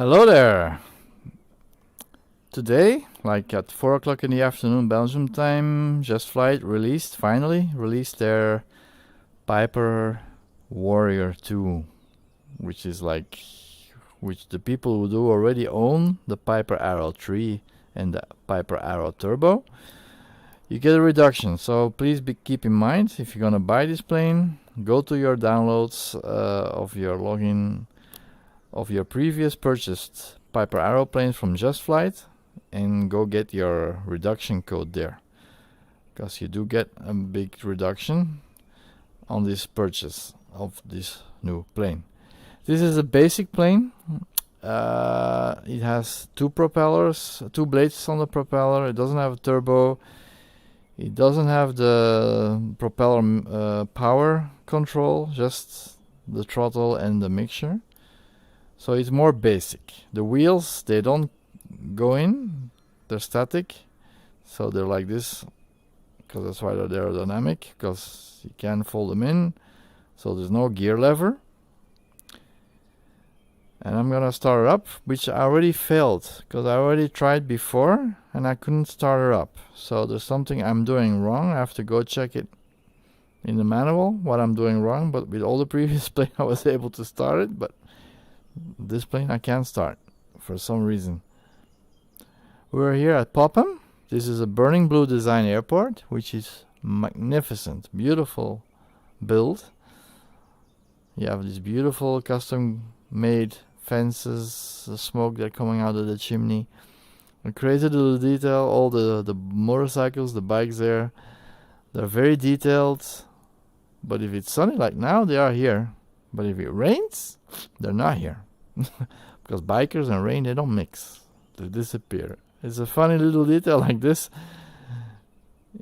Hello there! Today, like at 4 o'clock in the afternoon Belgium time, Just Flight finally released their Piper Warrior 2, which the people who do already own the Piper Arrow 3 and the Piper Arrow Turbo. You get a reduction, so please keep in mind, if you're gonna buy this plane, go to your downloads of your login of your previous purchased Piper Arrow planes from Just Flight and go get your reduction code there, because you do get a big reduction on this purchase of this new plane. This is a basic plane. It has two propellers, two blades on the propeller. It doesn't have a turbo. It doesn't have the propeller power control, just the throttle and the mixture. So it's more basic. The wheels, they don't go in, they're static, so they're like this, because that's why they're aerodynamic, because you can fold them in. So there's no gear lever. And I'm gonna start her up, which I already failed, because I already tried before and I couldn't start her up. So there's something I'm doing wrong. I have to go check it in the manual, what I'm doing wrong. But with all the previous plane I was able to start it, but this plane I can't start for some reason. We're here at Popham. This is a burning blue design airport, which is magnificent, beautiful build. You have these beautiful custom made fences, the smoke that coming out of the chimney, a crazy little detail. All the motorcycles, the bikes there, they're very detailed. But if it's sunny like now, they are here. But if it rains, they're not here. Because bikers and rain, they don't mix, they disappear. It's a funny little detail like this.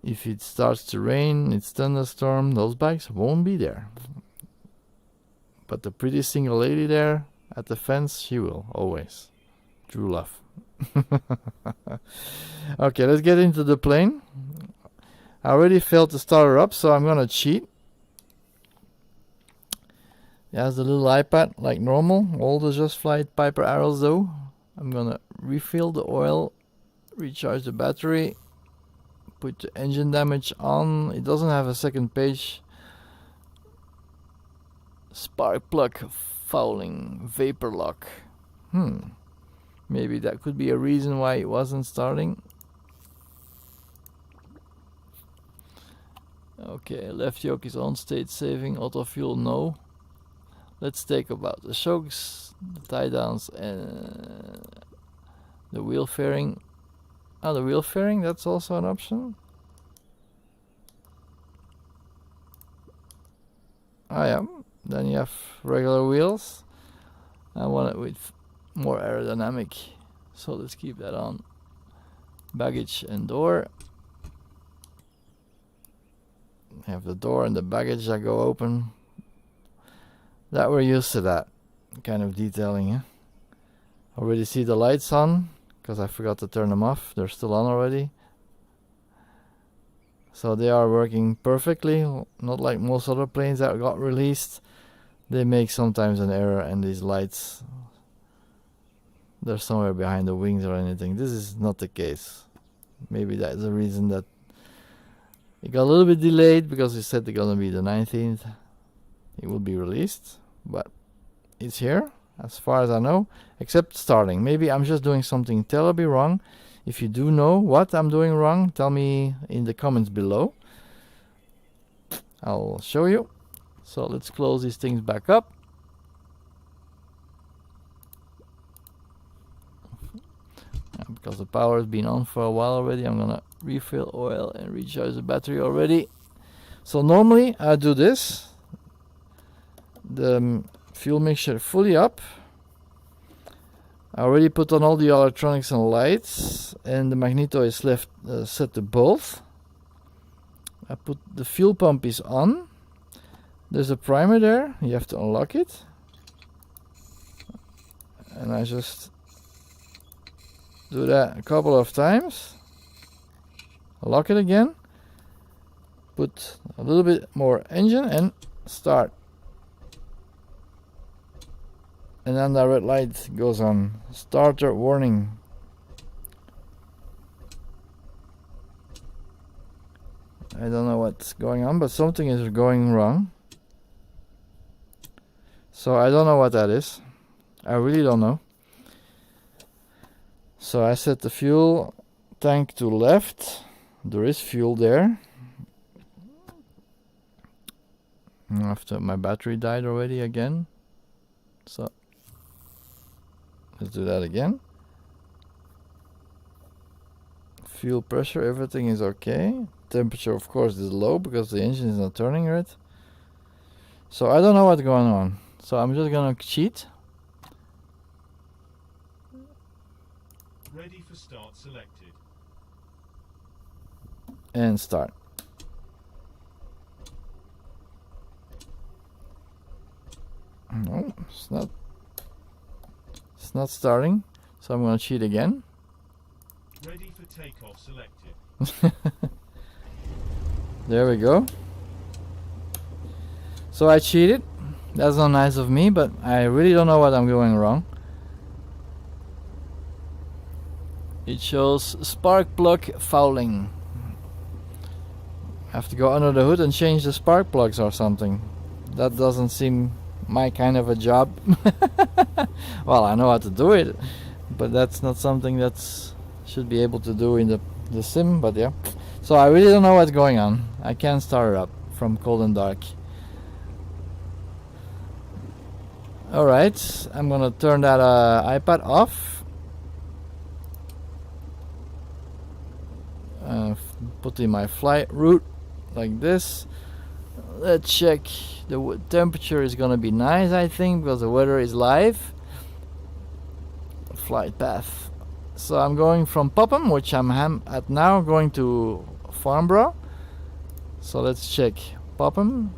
If it starts to rain, it's thunderstorm, those bikes won't be there. But the pretty single lady there at the fence, she will, always. True love. Okay, let's get into the plane. I already failed to start her up, so I'm gonna cheat. It has the little iPad like normal, all the Just Flight Piper Arrows though. I'm gonna refill the oil, recharge the battery, put the engine damage on. It doesn't have a second page. Spark plug fouling, vapor lock. Maybe that could be a reason why it wasn't starting. Okay, left yoke is on, state saving, auto fuel no. Let's take about the shocks, the tie downs, and the wheel fairing. Oh, the wheel fairing, that's also an option. Oh yeah. Then you have regular wheels. I want it with more aerodynamic, so let's keep that on. Baggage and door. Have the door and the baggage that go open. That we're used to that kind of detailing. Yeah? Already see the lights on, because I forgot to turn them off. They're still on already. So they are working perfectly, not like most other planes that got released. They make sometimes an error and these lights, they're somewhere behind the wings or anything. This is not the case. Maybe that's the reason that it got a little bit delayed, because they said they're gonna be the 19th. It will be released, but it's here as far as I know, except starting. Maybe I'm just doing something terribly wrong. If you do know what I'm doing wrong, tell me in the comments below. I'll show you. So let's close these things back up. Because the power has been on for a while already, I'm gonna refill oil and recharge the battery already. So normally I do this. The fuel mixture fully up. I already put on all the electronics and lights, and the magneto is left set to both. I put the fuel pump is on. There's a primer there, you have to unlock it. And I just do that a couple of times. Lock it again. Put a little bit more engine and start. and then the red light goes on. Starter warning. I don't know what's going on, but something is going wrong. So I don't know what that is. I really don't know. So I set the fuel tank to left. There is fuel there. After my battery died already again. So let's do that again. Fuel pressure, everything is okay. Temperature, of course, is low because the engine is not turning right. So I don't know what's going on. So I'm just gonna cheat. Ready for start selected. And start. No, it's not. It's not starting. So I'm gonna cheat again. Ready for takeoff selected. There we go. So I cheated. That's not nice of me, but I really don't know what I'm doing wrong. It shows spark plug fouling. I have to go under the hood and change the spark plugs or something. That doesn't seem my kind of a job. Well, I know how to do it, but that's not something that's should be able to do in the sim, but yeah. So I really don't know what's going on. I can't start it up from cold and dark. Alright, I'm gonna turn that iPad off. Put in my flight route like this. Let's check. The temperature is gonna be nice, I think, because the weather is live. Flight path. So I'm going from Popham, which I'm at now, going to Farnborough. So let's check Popham.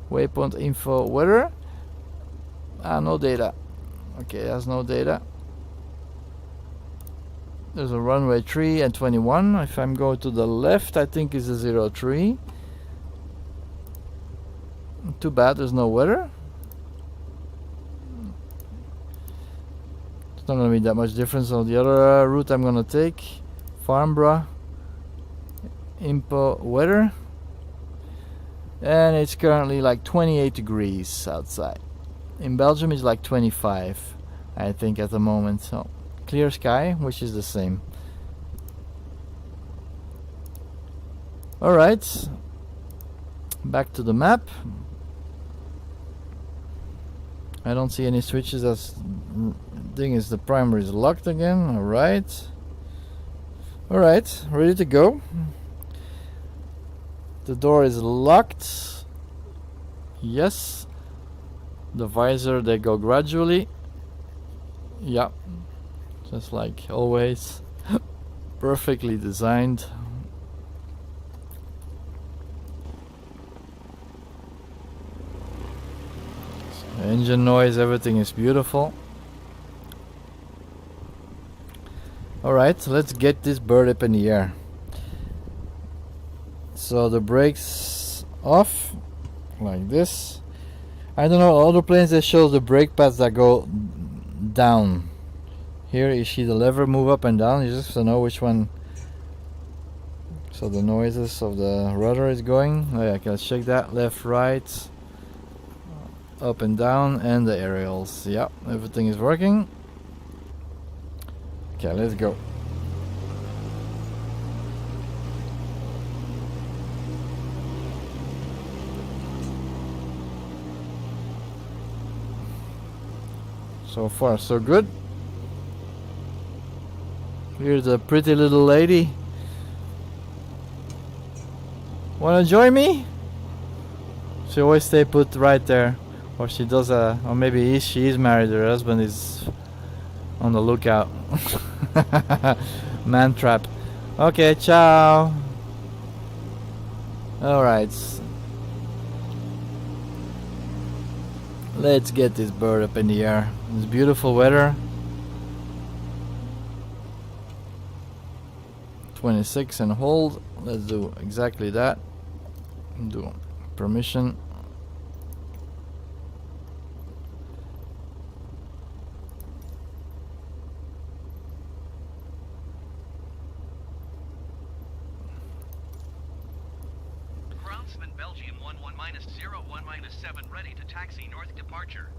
Waypoint info weather. No data. Okay, there's no data. There's a runway 3 and 21. If I'm going to the left, I think it's a 03. Too bad there's no weather. It's not going to be that much difference on the other route I'm going to take. Farnborough. Info weather. And it's currently like 28 degrees outside. In Belgium it's like 25, I think, at the moment. So clear sky, which is the same. Alright, back to the map. I don't see any switches. That's thing is the primer is locked again. Alright, ready to go. The door is locked. Yes. The visor, they go gradually. Yeah, just like always. Perfectly designed. So engine noise, everything is beautiful. Alright, let's get this bird up in the air. So the brakes off like this. I don't know, all the planes that show the brake pads that go down. Here you see the lever move up and down. You just have to know which one. So the noises of the rudder is going. Oh yeah, let's check that. Left, right, up and down, and the aerials. Yeah, everything is working. Okay, let's go. So far so good. Here's a pretty little lady. Wanna join me? She always stay put right there. Or she does or maybe she is married, her husband is on the lookout. Man trap. Okay, ciao. Alright. Let's get this bird up in the air. It's beautiful weather. 26 and hold. Let's do exactly that. Do permission. Sven Belgium 11-01-7 ready to taxi north departure.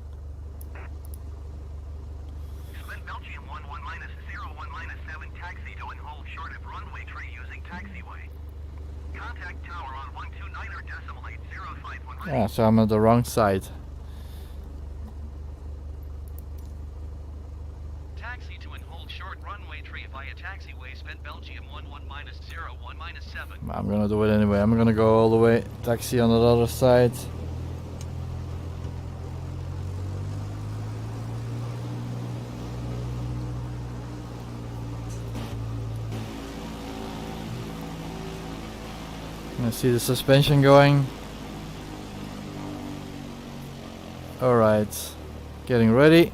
Sven Belgium 11-01-7 taxi to and hold short of runway tree using taxiway. Contact tower on 129.805 ready. Yeah, so I'm on the wrong side. Taxi to and hold short runway tree via taxiway Sven Belgium 11-01-7. I'm gonna do it anyway. I'm gonna go all the way. Taxi on the other side. I see the suspension going. Alright, getting ready.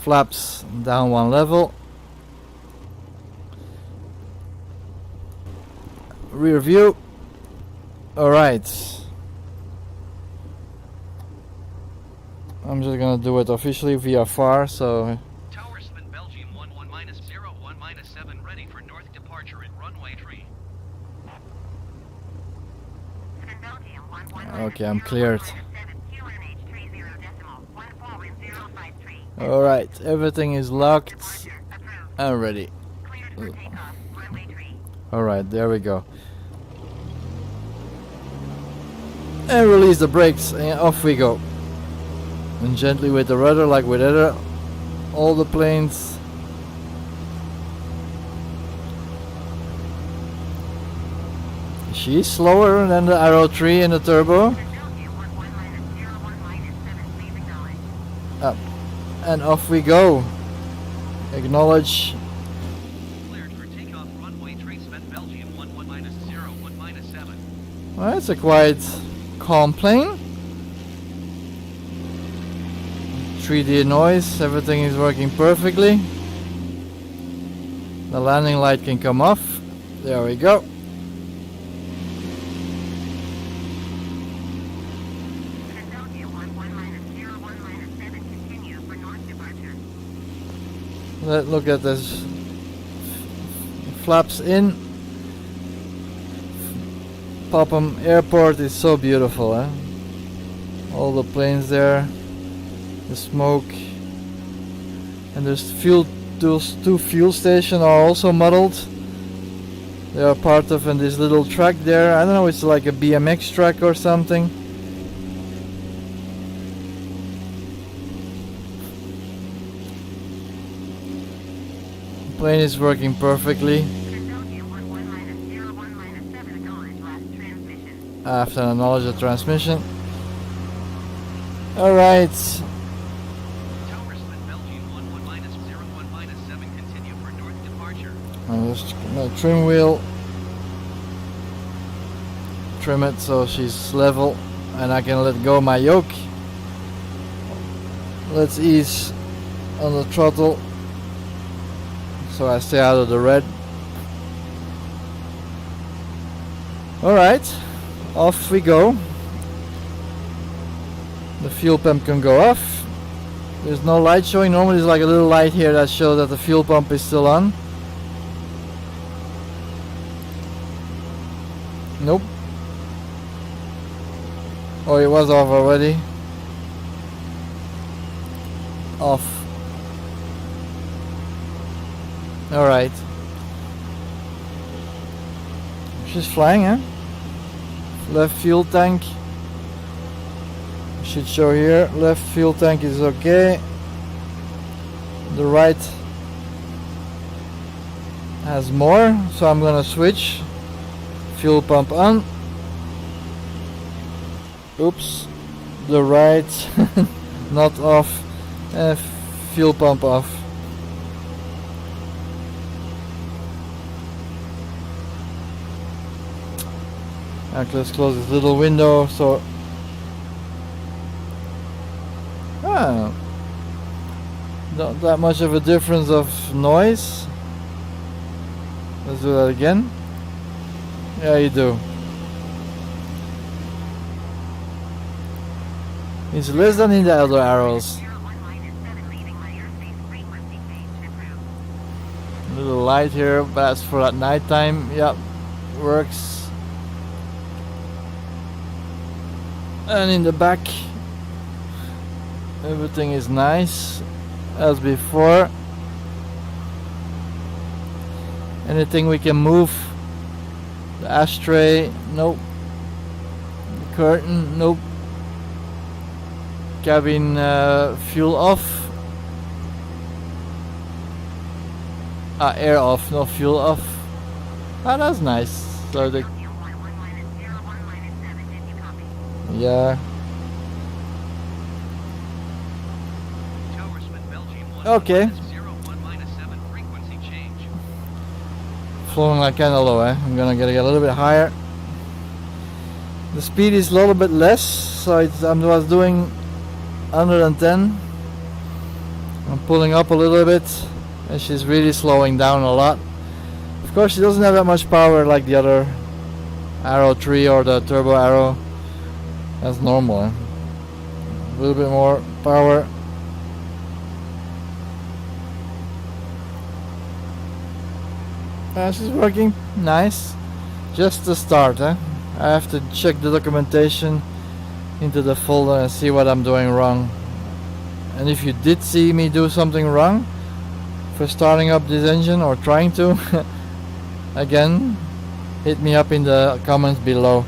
Flaps down one level. Rear view. Alright. I'm just gonna do it officially via FAR, so Tower Sven Belgium 11-01-7 ready for north departure at runway tree. okay, I'm cleared. Alright, everything is locked and ready. Alright, there we go. And release the brakes and off we go. And gently with the rudder, like with all the planes. She's slower than the Arrow 3 in the turbo. Up. And off we go. Acknowledge. Cleared for takeoff runway tree Sven Belgium 11-01-7. Well, it's a quite calm plane. 3D noise, everything is working perfectly. The landing light can come off. There we go. Let's look at this. Flaps in. Popham Airport is so beautiful, eh? All the planes there, the smoke, and there's fuel. Those two fuel stations are also modeled. They are part of this little track there. I don't know, it's like a BMX track or something. Plane is working perfectly. I have to acknowledge the transmission. Alright. Tower Sven Belgium 11-01-7 continue for north departure. Just trim wheel. Trim it so she's level and I can let go my yoke. Let's ease on the throttle so I stay out of the red. Alright, off we go. The fuel pump can go off. There's no light showing. Normally there's like a little light here that shows that the fuel pump is still on. Nope. Oh, it was off already. Off. Alright. She's flying, huh? Left fuel tank. Should show here. Left fuel tank is okay. The right has more, so I'm gonna switch. Fuel pump on. Oops. The right not off. Fuel pump off. And let's close this little window so not that much of a difference of noise. Let's do that again. Yeah, you do. It's less than in the other arrows. Little light here, but that's for at night time. Yep, works. And in the back, everything is nice as before. Anything we can move? The ashtray, nope. The curtain, nope. Cabin fuel off. Air off, no fuel off. Ah, that's nice. So the yeah. Okay. Flowing like kinda low, eh? I'm gonna get a little bit higher. The speed is a little bit less, so I was doing 110. I'm pulling up a little bit, and she's really slowing down a lot. Of course, she doesn't have that much power like the other Arrow 3 or the Turbo Arrow. That's normal, eh? A little bit more power. She's working nice. Just to start, eh? I have to check the documentation into the folder and see what I'm doing wrong. And if you did see me do something wrong for starting up this engine or trying to, again, hit me up in the comments below.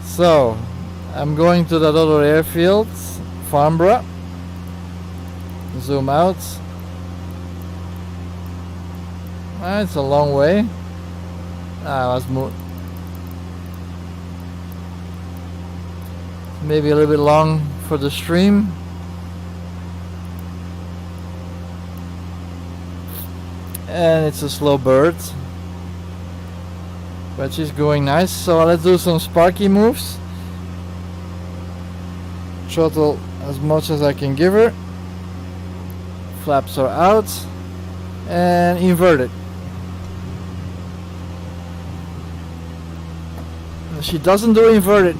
So, I'm going to that other airfield, Farnborough. Zoom out. It's a long way. Let's move. Maybe a little bit long for the stream. And it's a slow bird, but she's going nice. So let's do some sparky moves. Throttle as much as I can give her. Flaps are out. And invert it. She doesn't do inverted.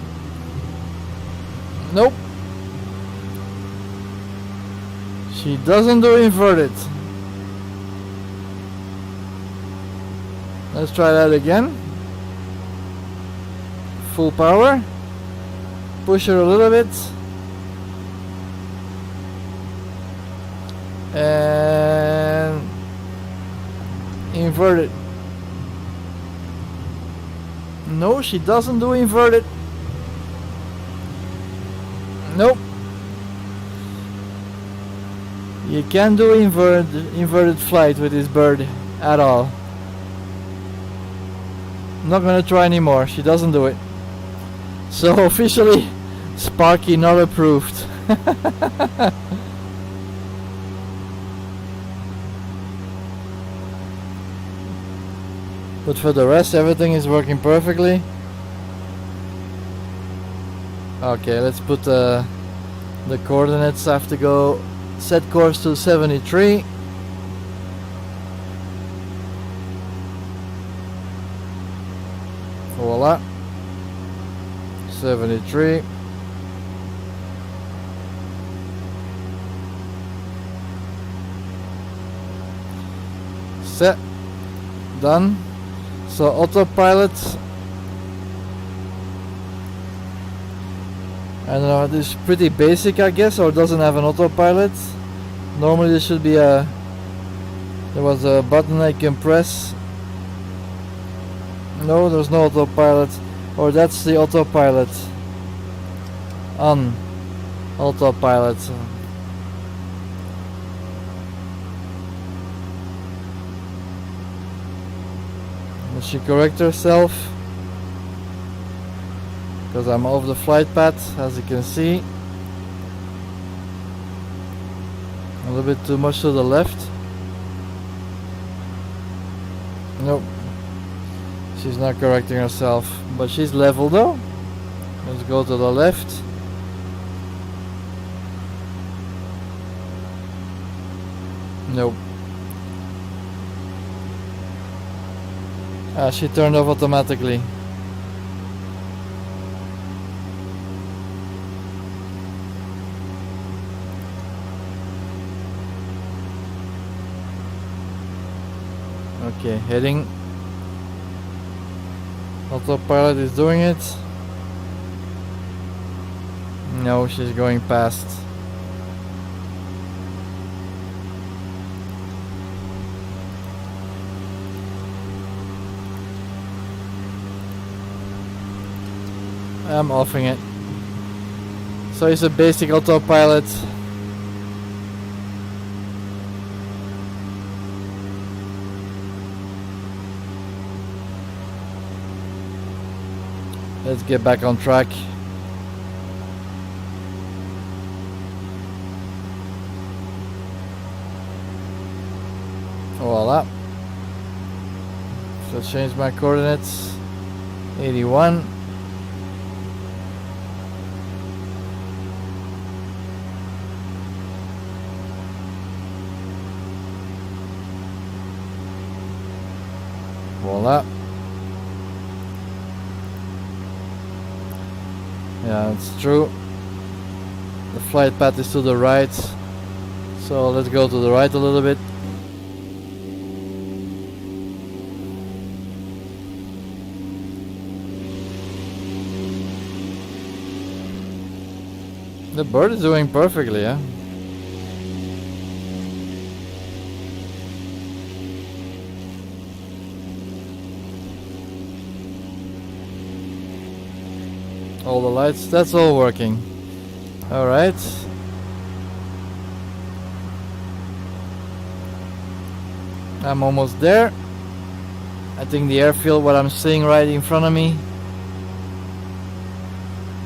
Nope. She doesn't do inverted. Let's try that again. Full power. Push her a little bit. And invert it. No, she doesn't do inverted. Nope. You can't do inverted flight with this bird at all. I'm not gonna try anymore. She doesn't do it. So officially, Sparky not approved. But for the rest, everything is working perfectly. Okay, let's put the coordinates. I have to go set course to 73. Voila. 73. Set. Done. So autopilot, I don't know, this is pretty basic I guess, or doesn't have an autopilot. Normally there should be there was a button I can press. No, there's no autopilot, or that's the autopilot. On autopilot. Does she correct herself? Because I'm off the flight path, as you can see. A little bit too much to the left. Nope. She's not correcting herself. But she's level though. Let's go to the left. Nope. She turned off automatically. Okay, heading. Autopilot is doing it. No, she's going past. I'm offing it. So it's a basic autopilot. Let's get back on track. Voila. So change my coordinates. 81. Voila. Yeah, it's true. The flight path is to the right. So let's go to the right a little bit. The bird is doing perfectly, yeah. All the lights, that's all working. Alright. I'm almost there. I think the airfield, what I'm seeing right in front of me,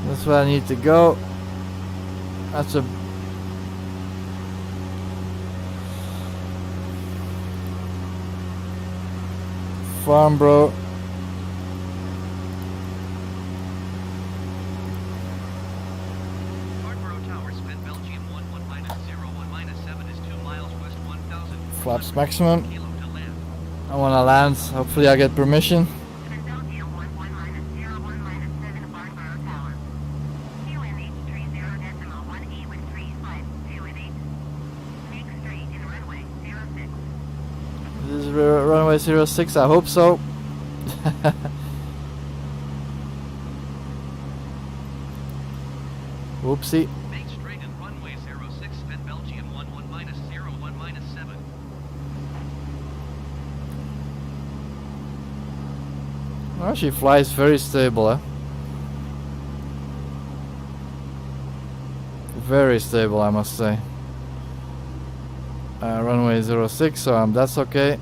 that's where I need to go. That's a Farnborough. Flaps maximum. I want to land. Hopefully I get permission. This is runway 06. I hope so. Whoopsie. Oh, she flies very stable, eh? Very stable, I must say. Runway 06, so that's okay.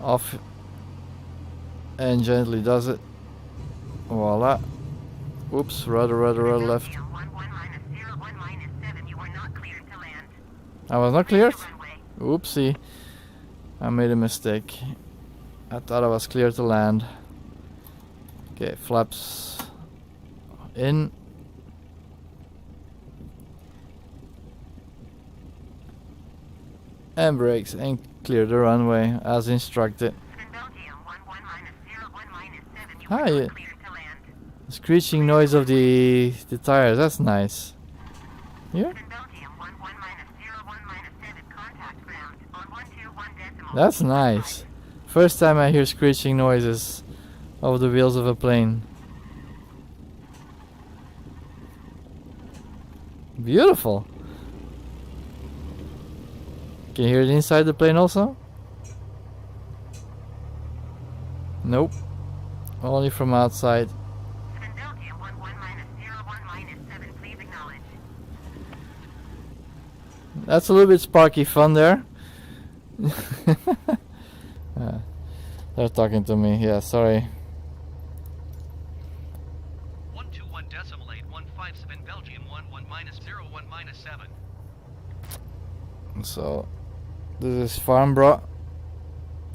Off and gently does it. Voila. Oops, rudder left. I was not cleared? Oopsie. I made a mistake. I thought I was clear to land. Okay, flaps in. And brakes and clear the runway as instructed. Hi. Screeching noise of the tires, that's nice. Here? That's nice. First time I hear screeching noises of the wheels of a plane. Beautiful. Can you hear it inside the plane also? Nope. Only from outside. That's a little bit sparky fun there. They're talking to me. Yeah, sorry. 121.8157 Belgium 11 minus 01 minus 7. So this is Farnborough.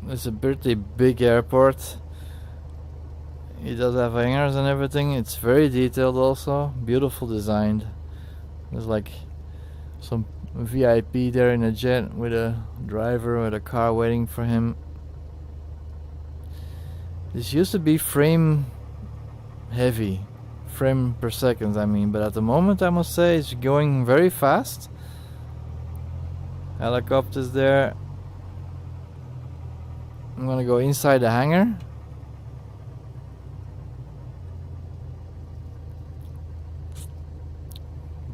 It's a pretty big airport. It does have hangars and everything. It's very detailed also. Beautiful designed. There's like some VIP there in a jet with a driver with a car waiting for him. This used to be frame heavy, frame per second I mean, but at the moment I must say it's going very fast. Helicopters there. I'm gonna go inside the hangar.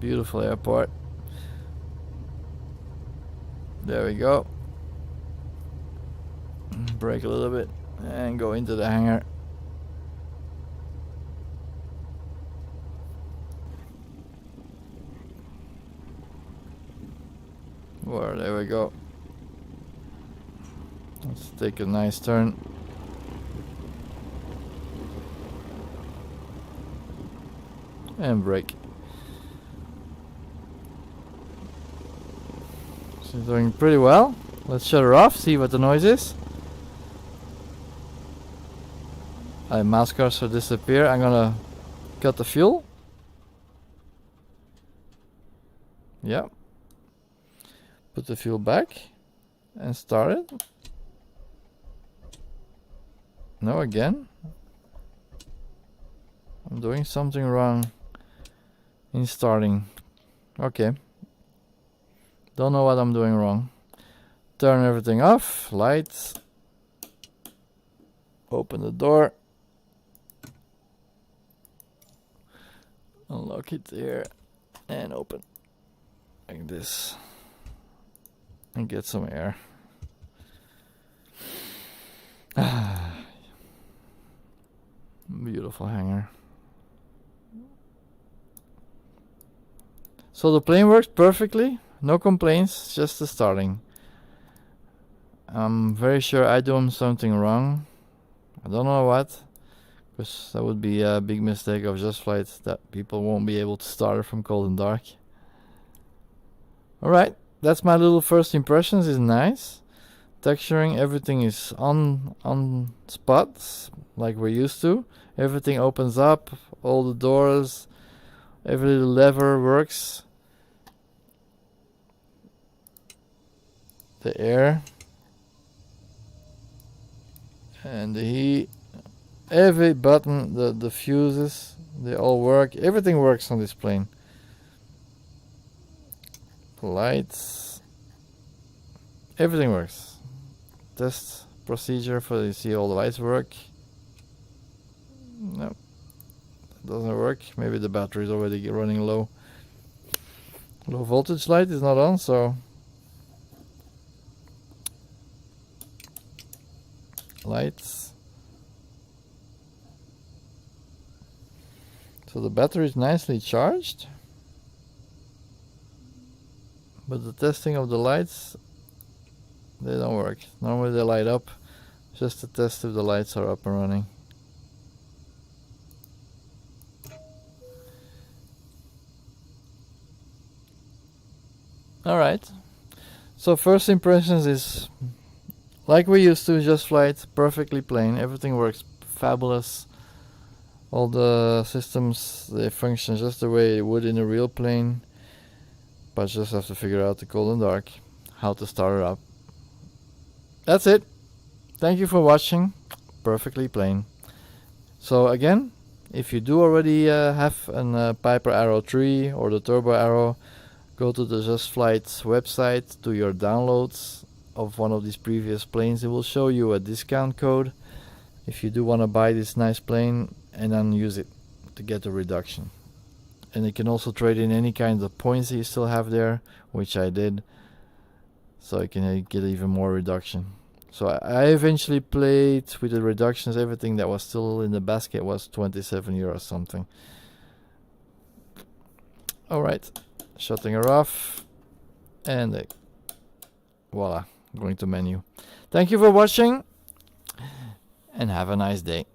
Beautiful airport. There we go. Brake a little bit and go into the hangar. Well, there we go. Let's take a nice turn. And brake. She's doing pretty well. Let's shut her off, see what the noise is. Mouse cursor disappear. I'm gonna cut the fuel. Yeah. Put the fuel back and start it. No, again. I'm doing something wrong in starting. Okay. Don't know what I'm doing wrong. Turn everything off. Lights. Open the door. Unlock it here. And open. Like this. And get some air. Beautiful hangar. So the plane works perfectly. No complaints, just the starting. I'm very sure I doing something wrong. I don't know what, because that would be a big mistake of Just Flight, that people won't be able to start it from cold and dark. Alright, that's my little first impressions. Is nice. Texturing, everything is on spots like we're used to. Everything opens up, all the doors, every little lever works. The air and the heat, every button, the fuses, they all work. Everything works on this plane. The lights, everything works. Test procedure for you see all the lights work. No, doesn't work. Maybe the battery is already running low. Low voltage light is not on, so lights. So the battery is nicely charged, but the testing of the lights, they don't work. Normally they light up, just to test if the lights are up and running. Alright, so first impressions is like we used to, Just Flight, perfectly plain, everything works fabulous. All the systems, they function just the way it would in a real plane, but just have to figure out the cold and dark, how to start it up. That's it. Thank you for watching. Perfectly plain. So again, if you do already have a Piper Arrow 3 or the Turbo Arrow, go to the Just Flight website, do your downloads of one of these previous planes. It will show you a discount code if you do want to buy this nice plane, and then use it to get a reduction. And you can also trade in any kind of points that you still have there, which I did, so you can get even more reduction. So I eventually played with the reductions. Everything that was still in the basket was 27 euro something. Alright, shutting her off, and voila, going to menu. Thank you for watching, and have a nice day.